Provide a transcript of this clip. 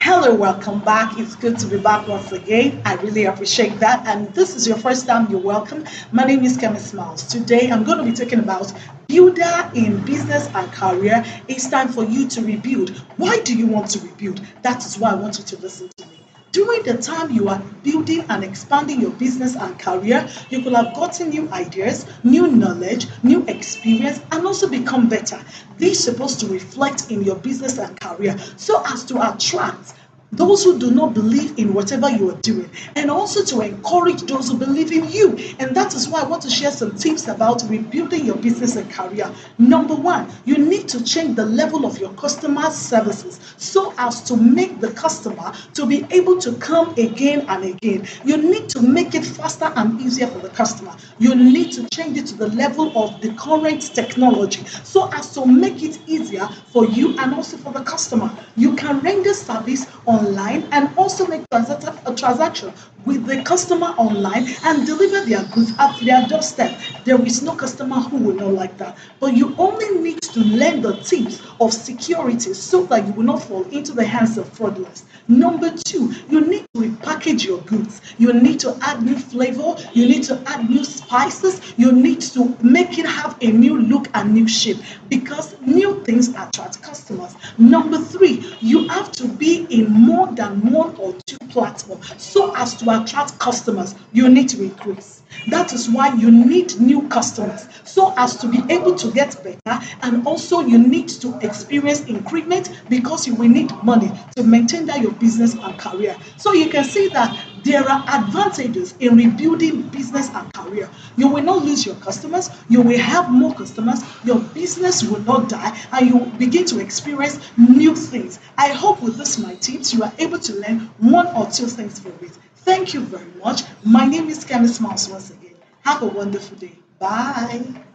Hello, welcome back. It's good to be back once again. I really appreciate that. And this is your first time, you're welcome. My name is Kemi Smiles. Today, I'm going to be talking about builder in business and career. It's time for you to rebuild. Why do you want to rebuild? That is why I want you to listen to me. During the time you are building and expanding your business and career, you could have gotten new ideas, new knowledge, new experience, and also become better. This is supposed to reflect in your business and career so as to attract those who do not believe in whatever you are doing, and also to encourage those who believe in you. And that is why I want to share some tips about rebuilding your business and career. Number one, you need to change the level of your customer services so as to make the customer to be able to come again and again. You need to make it faster and easier for the customer. You need to change it to the level of the current technology so as to make it easier for you and also for the customer. You can render service online and also make a transaction with the customer online and deliver their goods at their doorstep. There is no customer who will not like that. But you only need to learn the tips of security so that you will not fall into the hands of fraudulence. Number two, you need to repackage your goods. You need to add new flavor. You need to add new spices. You need to make it have a new look and new shape because new things attract customers. Number three, you have to be in more than one or two platforms so as to attract customers. You need to increase. That is why you need new customers so as to be able to get better, and also you need to experience increment because you will need money to maintain that your business and career. So you can see that there are advantages in rebuilding business and career. You will not lose your customers, you will have more customers, your business will not die, and you will begin to experience new things. I hope with this my tips you are able to learn one or two things from it. Thank you very much. My name is Kemi Smiles once again. Have a wonderful day. Bye.